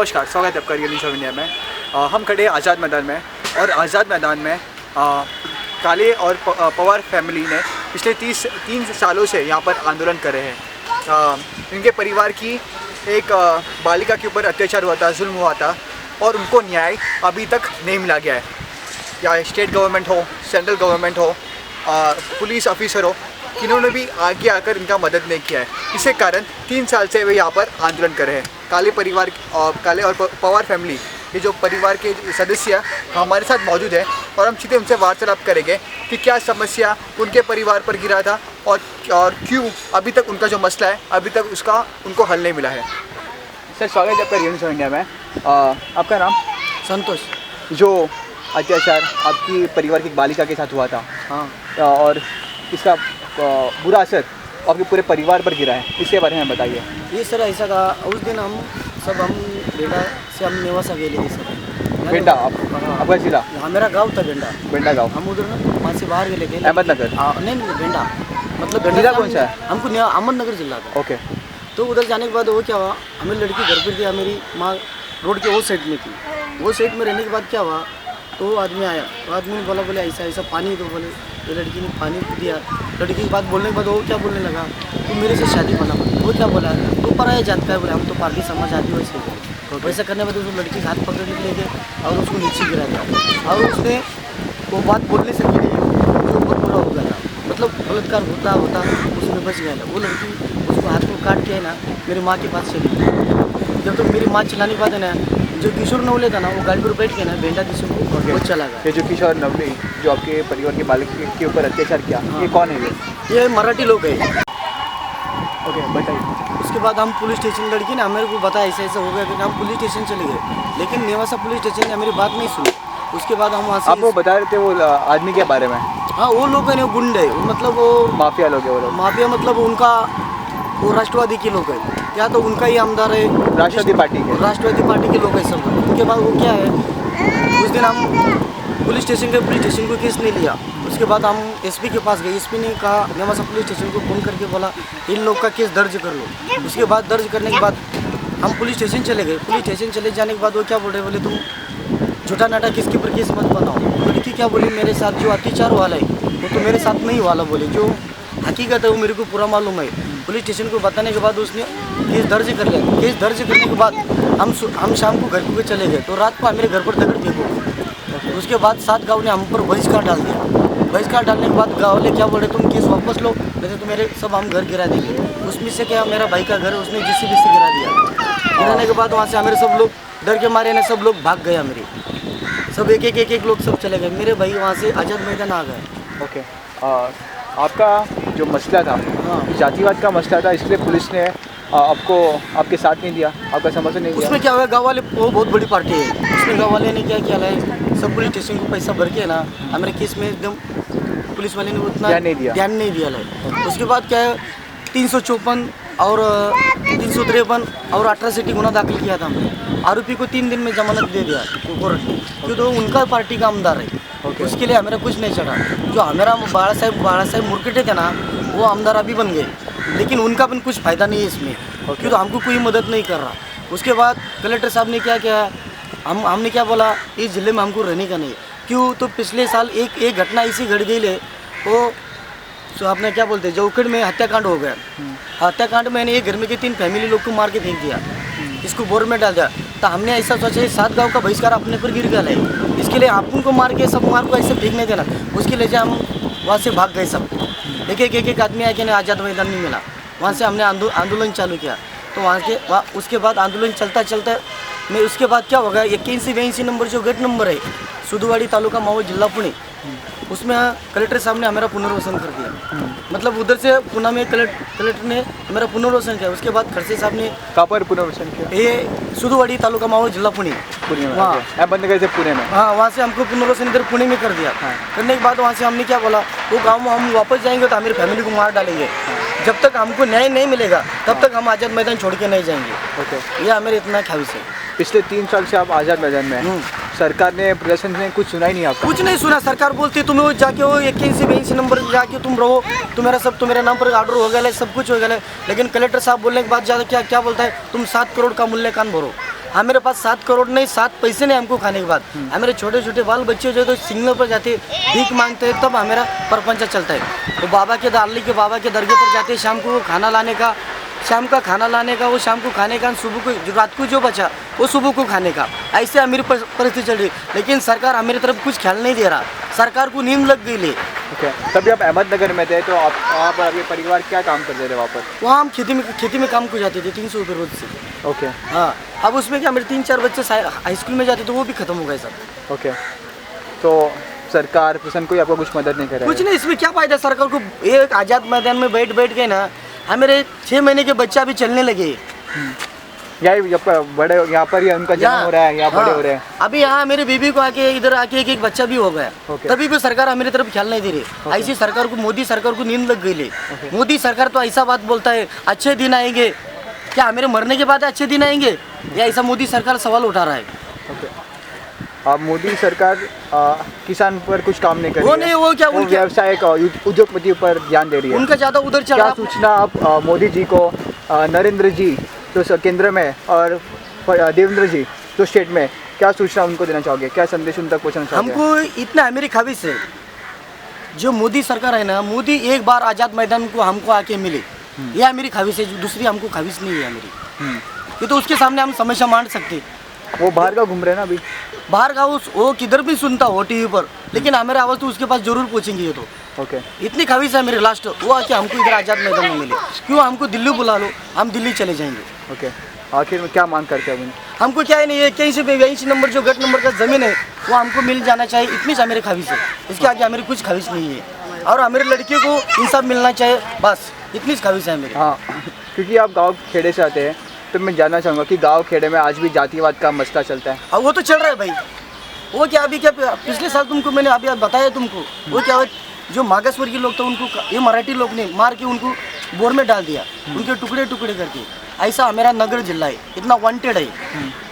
नमस्कार, स्वागत है आपका रियल न्यूज़ ऑफ इंडिया में। हम खड़े हैं आज़ाद मैदान में और आज़ाद मैदान में काले और पवार फैमिली ने पिछले 3 सालों से यहाँ पर आंदोलन कर रहे हैं। इनके परिवार की एक बालिका के ऊपर अत्याचार हुआ था, जुल्म हुआ था और उनको न्याय अभी तक नहीं मिला गया है। या स्टेट गवर्नमेंट हो, सेंट्रल गवर्नमेंट हो, पुलिस ऑफिसर हो, इन्होंने भी आगे आकर इनका मदद नहीं किया है। इसी कारण 3 साल से वे यहाँ पर आंदोलन कर रहे हैं। काले और पवार फैमिली, ये जो परिवार के सदस्य हमारे साथ मौजूद है और हम सीधे उनसे वार्तालाप करेंगे कि क्या समस्या उनके परिवार पर गिरा था और क्यों अभी तक उनका जो मसला है अभी तक उसका उनको हल नहीं मिला है। सर, स्वागत है आपका रियल न्यूज़ ऑफ इंडिया में। आपका नाम? संतोष। जो अत्याचार आपकी परिवार की बालिका के साथ हुआ था, हाँ, और इसका बुरा असर आपके पूरे परिवार पर गिरा है, इसके बारे में बताइए। ये सर ऐसा था, उस दिन हम बेंडा से हम नेवासा गए थे सर। बेंडा आपका जिला? हाँ, मेरा गांव था बेंडा गाँव। हम उधर ना वहाँ से बाहर गए थे अहमदनगर? नहीं, बेंडा मतलब जिला कौन सा है? हमको अहमदनगर जिला था। ओके। तो उधर जाने के बाद वो क्या हुआ, हमें लड़की घर पर थी, मेरी माँ रोड के वो साइड में थी। वो साइड में रहने के बाद क्या हुआ, तो वो आदमी आया, तो आदमी ने बोले ऐसा पानी दो। बोले तो लड़की ने पानी दिया। लड़की की बात बोलने के बाद वो क्या बोलने लगा, तो मेरे से शादी बना। वो क्या बोला, तो पराया जात का है। बोले हम तो पारसी समाज आदि वैसा करने में तो उस लड़की हाथ पकड़ के ले गए और उसको नीचे गिरा दिया। और उसने वो बात बोलने से नहीं, जो बहुत बुरा हो गया था, मतलब बलात्कार होता उसमें बच गया था। वो लड़की उसको हाथ को काट के है ना मेरी माँ के पास चली गई। जब तक मेरी माँ चलाने के बाद है ना, जो किशोर नवले था ना, वो गाड़ी पर बैठ के ना बेंडा दिशा को वो चला गया। ये जो किशोर नवले जो आपके परिवार के बालिका के ऊपर अत्याचार किया, ये कौन है? ये मराठी लोग है। ओके, बताइए। उसके बाद हम पुलिस स्टेशन, लड़की ने मेरे को बताया ऐसा हो गया कि हम पुलिस स्टेशन चले गए, लेकिन नेवासा पुलिस स्टेशन ने मेरी बात नहीं सुनी। उसके बाद हम वहाँ से आपको बता रहे थे वो आदमी के बारे में? हाँ, वो लोग है ना गुंडे, मतलब वो माफिया लोग है। वो लोग माफिया मतलब उनका वो राष्ट्रवादी के लोग है, या तो उनका ही आमदार है, राष्ट्रवादी पार्टी के लोग है सब। उसके बाद वो क्या है, उस दिन हम पुलिस स्टेशन को केस नहीं लिया। उसके बाद हम एसपी के पास गए। एसपी ने कहा नेवासा पुलिस स्टेशन को फ़ोन करके बोला इन लोग का केस दर्ज कर लो। उसके बाद दर्ज करने के बाद हम पुलिस स्टेशन चले गए। पुलिस स्टेशन चले जाने के बाद वो क्या बोल रहे, बोले तुम झूठा नाटक किसके ऊपर केस मत बनाओ। लड़की क्या बोली, मेरे साथ जो अत्याचार वाला है वो तो मेरे साथ नहीं वाला बोले, जो हकीकत है वो मेरे को पूरा मालूम है। पुलिस स्टेशन को बताने के बाद उसने केस दर्ज कर लिया। केस दर्ज करने के बाद हम शाम को घर को चले गए, तो रात को मेरे घर पर दगड़ फेंको। उसके बाद 7 गाँव ने हम पर बहिष्कार डाल दिया। बहिष्कार डालने के बाद गाँव वाले क्या बोल रहे, तुम केस वापस लो, नहीं तो मेरे सब हम घर गिरा देंगे। उसमें से क्या, मेरा भाई का घर उसने जेसीबी से गिरा दिया। गिराने के बाद वहाँ से हमारे सब लोग डर के मारे ना सब लोग भाग गया। मेरे सब एक लोग सब चले गए। मेरे भाई वहाँ से आज़ाद मैदान आ गए। ओके। आपका जो मसला था, हाँ, जातिवाद का मसला था, इसलिए पुलिस ने आपको आपके साथ नहीं दिया, आपका समर्थन नहीं दिया। उसमें क्या हुआ, गाँव वाले वो बहुत बड़ी पार्टी है, उसमें गाँव वाले ने क्या किया है, सब पुलिस स्टेशन को पैसा भर के ना हमारे केस में एकदम पुलिस वाले ने उतना ध्यान नहीं दिया है। उसके बाद क्या है, 354 और 353 और 18 गुना दाखिल किया था हमने। आरोपी को 3 दिन में जमानत दे दिया कोर्ट ने, क्योंकि तो उनका पार्टी का आमदार है। उसके लिए हमारा कुछ नहीं चढ़ा। जो हमारा बाला साहेब मुरकटे थे ना, वो आमदार अभी बन गए, लेकिन उनका भी कुछ फ़ायदा नहीं है इसमें, क्योंकि तो हमको कोई मदद नहीं कर रहा। उसके बाद कलेक्टर साहब ने क्या किया, हमने क्या बोला, इस ज़िले में हमको रहने का नहीं। क्यों, तो पिछले साल एक घटना ऐसी घट गई है, वो तो आपने क्या बोलते हैं, जौखड़ में हत्याकांड हो गया। हत्याकांड में एक घर में के 3 फैमिली लोग को मार के फेंक दिया, इसको बोर में डाल दिया। तो हमने ऐसा सोचा 7 गाँव का बहिष्कार अपने पर गिर गया है, इसके लिए अपन को मार के सब मार को ऐसे फेंकने देना। उसके लिए हम वहाँ से भाग गए सब, एक आदमी आके ना आज़ाद मैदान नहीं मिला। वहाँ से हमने आंदोलन चालू किया। तो उसके बाद आंदोलन चलता मैं उसके बाद क्या होगा, 81-82 नंबर जो गेट नंबर है, सुदुवाड़ी तालुका मावळ जिला पुणे, उसमें कलेक्टर साहब ने हमारा पुनर्वसन कर दिया। मतलब उधर से पुणे में कलेक्टर ने हमारा पुनर्वसन किया। उसके बाद खड़से साहब ने कहाँ पर पुनर्वसन किया? ये सुदुवाड़ी तालुका मावळ जिला पुणे में, वहाँ बंद से पुणे में। हाँ, वहाँ से हमको पुनर्वसन इधर पुणे में कर दिया। करने के बाद वहाँ से हमने क्या बोला, वो गाँव में हम वापस जाएंगे तो हमारी फैमिली को मार डालेंगे। जब तक हमको न्याय नहीं मिलेगा तब तक हम आज़ाद मैदान छोड़ के नहीं जाएंगे। ओके, यह हमारे इतना ख्याल से। पिछले 3 साल से आप आज़ाद मैदान में हैं। सरकार ने, प्रशासन ने कुछ सुना ही नहीं आपका? कुछ नहीं सुना। सरकार बोलती तुम्हें वो जाके वो 81-82 नंबर जाके तुम रहो, तुम्हारे नाम पर ऑर्डर हो गया है, सब कुछ हो गया है। लेकिन कलेक्टर साहब बोलने के बाद ज़्यादा क्या बोलता है, तुम 7 करोड़ का मूल्य कान भरो। हमारे पास 7 करोड़ नहीं, 7 पैसे नहीं हमको खाने के बाद। हमारे छोटे छोटे बाल बच्चे जो तो सिग्नल पर जाते भीख मांगते हैं, तब हमारा परपंच चलता है। तो बाबा के दाली के बाबा के दरगाह पर जाते शाम को खाना लाने का, शाम का खाना लाने का, वो शाम को खाने का, सुबह को जो रात को जो बचा वो सुबह को खाने का। ऐसे हमारी परिस्थिति चल रही, लेकिन सरकार हमारी तरफ कुछ ख्याल नहीं दे रहा। सरकार को नींद लग गई ले। ओके, तभी आप अहमदनगर में थे, तो आप वहाँ पर आपके परिवार क्या काम करते थे वहाँ पर? वहाँ हम खेती में काम को जाते थे 300 रुपये रोज से। ओके, हाँ, अब उसमें क्या मेरे 3-4 बच्चे हाई स्कूल में जाते तो वो भी खत्म हो गए सब। ओके, तो सरकार प्रशासन कोई आपको कुछ मदद नहीं कर रहा है? कुछ नहीं, इसमें क्या फायदा सरकार को। एक आज़ाद मैदान में बैठ के ना हमारे 6 महीने के बच्चा भी चलने लगे। बड़े यहाँ पर ही उनका जन्म हो रहा है, यहाँ बड़े हो रहे हैं। अभी यहाँ मेरे बीबी को आके इधर आके एक बच्चा भी हो गया। तभी भी सरकार हमारी तरफ ख्याल नहीं दे रही। ऐसी सरकार को, मोदी सरकार को नींद लग गई ले। मोदी सरकार तो ऐसा बात बोलता है अच्छे दिन आएंगे, क्या हमारे मरने के बाद अच्छे दिन आएंगे, या ऐसा मोदी सरकार सवाल उठा रहा है। अब मोदी सरकार किसान पर कुछ काम नहीं कर रही वो नहीं, वो क्या व्यवसाय उद्योगपति पर ध्यान दे रही है। उनका ज़्यादा उधर चल क्या रहा। सूचना आप मोदी जी को, नरेंद्र जी जो केंद्र में और देवेंद्र जी जो स्टेट में, क्या सूचना उनको देना चाहोगे? क्या संदेश उन तक पहुँचाना चाहोगे? हमको इतना है मेरी ख्वाहिश है, जो मोदी सरकार है ना, मोदी एक बार आज़ाद मैदान को हमको आके मिले, यह मेरी ख्वाहिश है। दूसरी हमको ख्वाहिश नहीं है मेरी। ये तो उसके सामने हम समस्या मान सकते। वो बाहर का घूम रहे हैं ना अभी, बाहर का वो किधर भी सुनता हो टीवी पर, लेकिन हमारे आवाज़ तो उसके पास जरूर पहुँचेंगे। ये तो ओके, इतनी ख्वाहिश है मेरी लास्ट, वो आके हमको इधर आज़ाद मैदान में मिले। क्यों, हमको दिल्ली बुला लो, हम दिल्ली चले जाएंगे। ओके, आखिर में क्या मांग करते हैं? हमको क्या है नहीं है, कहीं से 82 नंबर जो गट नंबर का ज़मीन है वो हमको मिल जाना चाहिए। इतनी सा मेरी ख्वाहिश है, इसके आगे हमारी कुछ ख्वाहिश नहीं है। और हमारे लड़कियों को इंसाफ मिलना चाहिए, बस इतनी ख्वाहिश है मेरी। हाँ, क्योंकि आप गाँव खेड़े से आते हैं, तो मैं जानना चाहूँगा कि गांव खेड़े में आज भी जातिवाद का मसला चलता है। अब वो तो चल रहा है भाई। वो क्या अभी क्या पिछले साल तुमको मैंने अभी बताया तुमको, वो क्या जो मागासवर के लोग थे उनको ये मराठी लोग ने मार के उनको बोर में डाल दिया, उनके टुकड़े टुकड़े करके। ऐसा हमारा नगर जिला है, इतना वांटेड है।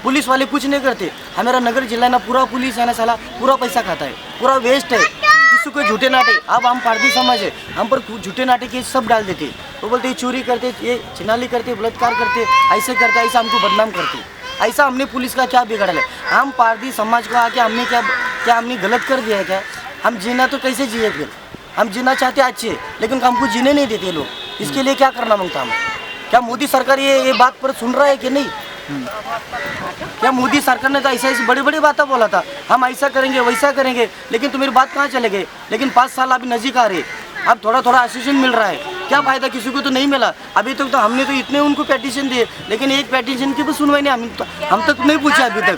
पुलिस वाले कुछ नहीं करते। हमारा नगर जिला है ना, पूरा पुलिस है ना साला, पूरा पैसा खाता है, पूरा वेस्ट है। किसी को झूठे नाटे, अब हम पारदी समाज है, हम पर झूठे नाटे के सब डाल देते। वो बोलते चोरी करते, ये चिनाली करते, बलात्कार करते, ऐसे करते, ऐसा हमको बदनाम करते। ऐसा हमने पुलिस का क्या बिगाड़ा है? हम पारदी समाज को आके हमने क्या हमने गलत कर दिया है क्या? हम जीना तो कैसे जिए फिर? हम जीना चाहते अच्छे, लेकिन हमको जीने नहीं देते लोग। इसके लिए क्या करना मांगता हम? क्या मोदी सरकार ये बात पर सुन रहा है कि नहीं? क्या मोदी सरकार ने तो ऐसा ऐसी बड़ी बड़ी बातें बोला था, हम ऐसा करेंगे वैसा करेंगे, लेकिन तुम्हारी बात कहाँ चले गए? लेकिन 5 साल अभी नज़दीक आ रहे, अब थोड़ा थोड़ा आश्वासन मिल रहा है। क्या फ़ायदा, किसी को तो नहीं मिला अभी तक। तो हमने तो इतने उनको पेटिशन दिए, लेकिन एक पेटिशन की भी सुनवाई नहीं, हम तक नहीं पूछा अभी तक।